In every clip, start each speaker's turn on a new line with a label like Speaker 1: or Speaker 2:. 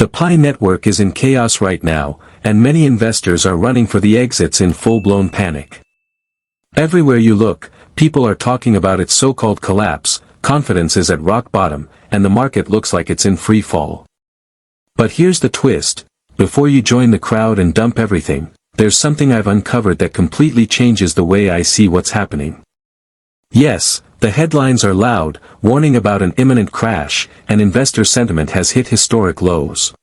Speaker 1: The Pi network is in chaos right now, and many investors are running for the exits in full-blown panic. Everywhere you look, people are talking about its so-called collapse, confidence is at rock bottom, and the market looks like it's in free fall. But here's the twist: before you join the crowd and dump everything, there's something I've uncovered that completely changes the way I see what's happening. Yes, the headlines are loud, warning about an imminent crash, and investor sentiment has hit historic lows.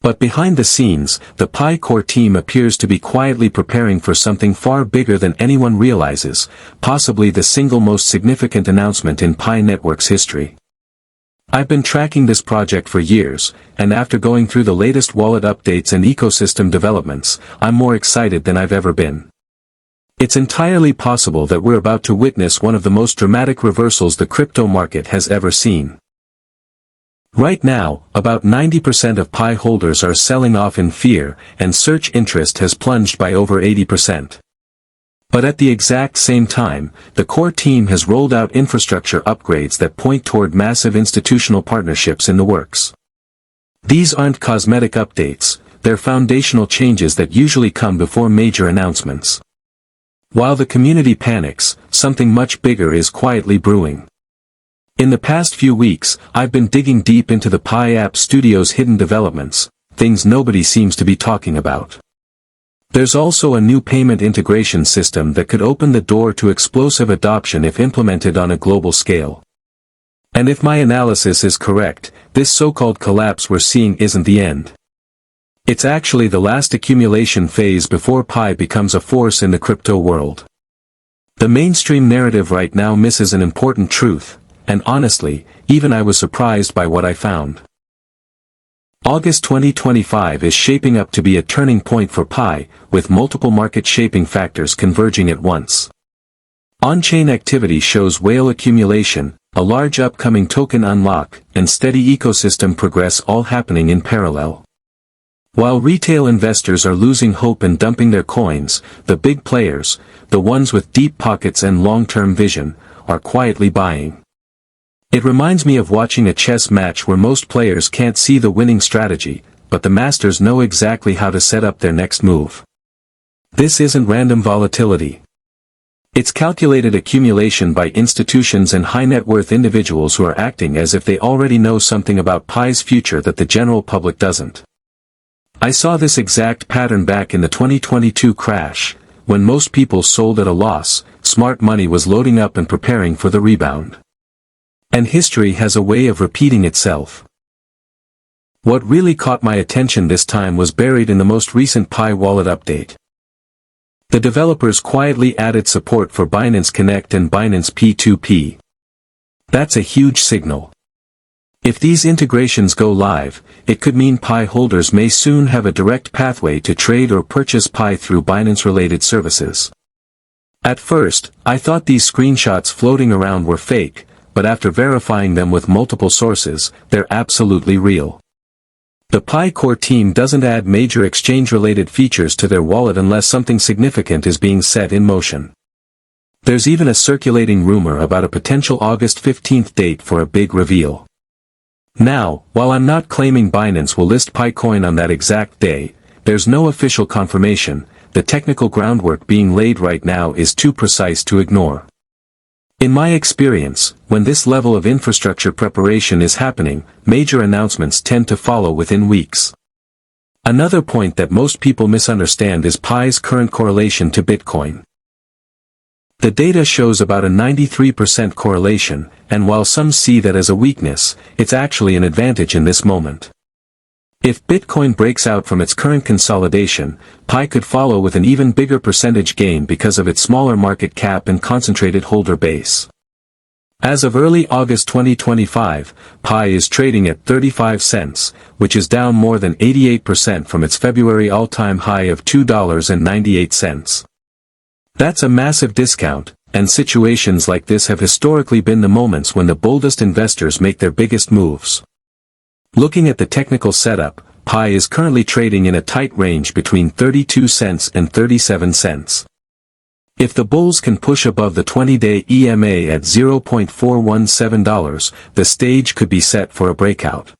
Speaker 1: But behind the scenes, the Pi core team appears to be quietly preparing for something far bigger than anyone realizes, possibly the single most significant announcement in Pi Network's history. I've been tracking this project for years, and after going through the latest wallet updates and ecosystem developments, I'm more excited than I've ever been. It's entirely possible that we're about to witness one of the most dramatic reversals the crypto market has ever seen. Right now, about 90% of Pi holders are selling off in fear, and search interest has plunged by over 80%. But at the exact same time, the core team has rolled out infrastructure upgrades that point toward massive institutional partnerships in the works. These aren't cosmetic updates, they're foundational changes that usually come before major announcements. While the community panics, something much bigger is quietly brewing. In the past few weeks, I've been digging deep into the Pi App Studio's hidden developments, things nobody seems to be talking about. There's also a new payment integration system that could open the door to explosive adoption if implemented on a global scale. And if my analysis is correct, this so-called collapse we're seeing isn't the end. It's actually the last accumulation phase before Pi becomes a force in the crypto world. The mainstream narrative right now misses an important truth, and honestly, even I was surprised by what I found. August 2025 is shaping up to be a turning point for Pi, with multiple market-shaping factors converging at once. On-chain activity shows whale accumulation, a large upcoming token unlock, and steady ecosystem progress all happening in parallel. While retail investors are losing hope and dumping their coins, the big players, the ones with deep pockets and long-term vision, are quietly buying. It reminds me of watching a chess match where most players can't see the winning strategy, but the masters know exactly how to set up their next move. This isn't random volatility. It's calculated accumulation by institutions and high-net-worth individuals who are acting as if they already know something about Pi's future that the general public doesn't. I saw this exact pattern back in the 2022 crash. When most people sold at a loss, smart money was loading up and preparing for the rebound. And history has a way of repeating itself. What really caught my attention this time was buried in the most recent Pi wallet update. The developers quietly added support for Binance Connect and Binance P2P. That's a huge signal. If these integrations go live, it could mean Pi holders may soon have a direct pathway to trade or purchase Pi through Binance-related services. At first, I thought these screenshots floating around were fake, but after verifying them with multiple sources, they're absolutely real. The Pi core team doesn't add major exchange-related features to their wallet unless something significant is being set in motion. There's even a circulating rumor about a potential August 15th date for a big reveal. Now, while I'm not claiming Binance will list Picoin on that exact day, there's no official confirmation. The technical groundwork being laid right now is too precise to ignore. In my experience, when this level of infrastructure preparation is happening, major announcements tend to follow within weeks. Another point that most people misunderstand is Pi's current correlation to Bitcoin. The data shows about a 93% correlation, and while some see that as a weakness, it's actually an advantage in this moment. If Bitcoin breaks out from its current consolidation, Pi could follow with an even bigger percentage gain because of its smaller market cap and concentrated holder base. As of early August 2025, Pi is trading at 35 cents, which is down more than 88% from its February all-time high of $2.98. That's a massive discount, and situations like this have historically been the moments when the boldest investors make their biggest moves. Looking at the technical setup, Pi is currently trading in a tight range between 32 cents and 37 cents. If the bulls can push above the 20-day EMA at $0.417, the stage could be set for a breakout.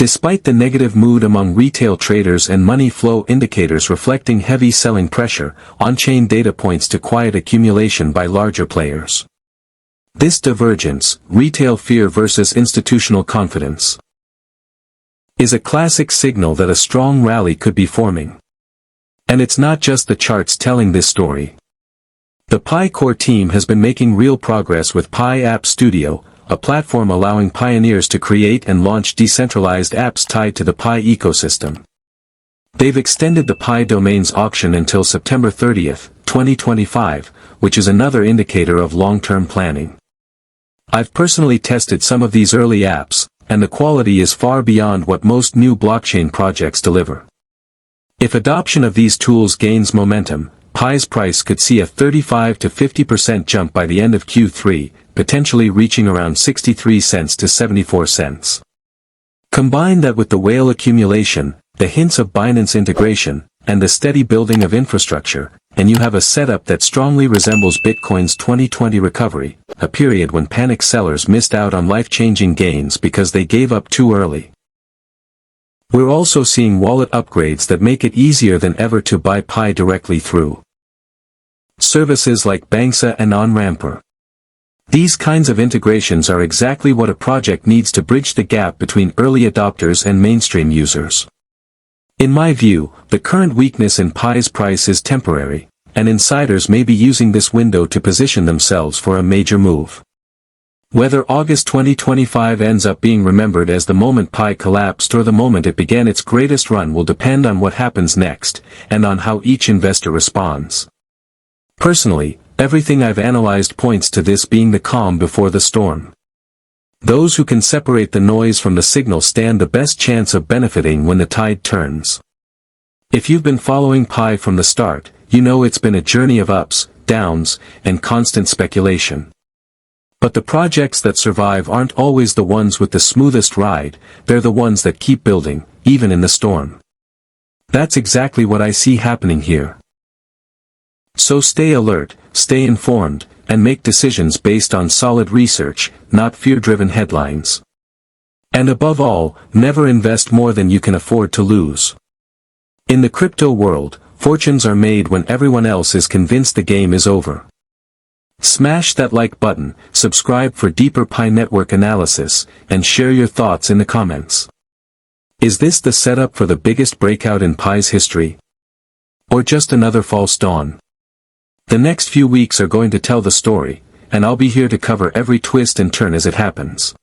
Speaker 1: Despite the negative mood among retail traders and money flow indicators reflecting heavy selling pressure, on-chain data points to quiet accumulation by larger players. This divergence, retail fear versus institutional confidence, is a classic signal that a strong rally could be forming. And it's not just the charts telling this story. The Pi core team has been making real progress with Pi App Studio, a platform allowing pioneers to create and launch decentralized apps tied to the Pi ecosystem. They've extended the Pi domains auction until September 30th, 2025, which is another indicator of long-term planning. I've personally tested some of these early apps, and the quality is far beyond what most new blockchain projects deliver. If adoption of these tools gains momentum, Pi's price could see a 35 to 50% jump by the end of Q3, potentially reaching around 63 cents to 74 cents. Combine that with the whale accumulation, the hints of Binance integration, and the steady building of infrastructure, and you have a setup that strongly resembles Bitcoin's 2020 recovery, a period when panic sellers missed out on life-changing gains because they gave up too early. We're also seeing wallet upgrades that make it easier than ever to buy Pi directly through services like Banksa and OnRamper. These kinds of integrations are exactly what a project needs to bridge the gap between early adopters and mainstream users. In my view, the current weakness in Pi's price is temporary, and insiders may be using this window to position themselves for a major move. Whether August 2025 ends up being remembered as the moment Pi collapsed or the moment it began its greatest run will depend on what happens next, and on how each investor responds. Personally, everything I've analyzed points to this being the calm before the storm. Those who can separate the noise from the signal stand the best chance of benefiting when the tide turns. If you've been following Pi from the start, you know it's been a journey of ups, downs, and constant speculation. But the projects that survive aren't always the ones with the smoothest ride, they're the ones that keep building, even in the storm. That's exactly what I see happening here. So stay alert, stay informed, and make decisions based on solid research, not fear-driven headlines. And above all, never invest more than you can afford to lose. In the crypto world, fortunes are made when everyone else is convinced the game is over. Smash that like button, subscribe for deeper Pi network analysis, and share your thoughts in the comments. Is this the setup for the biggest breakout in Pi's history? Or just another false dawn? The next few weeks are going to tell the story, and I'll be here to cover every twist and turn as it happens.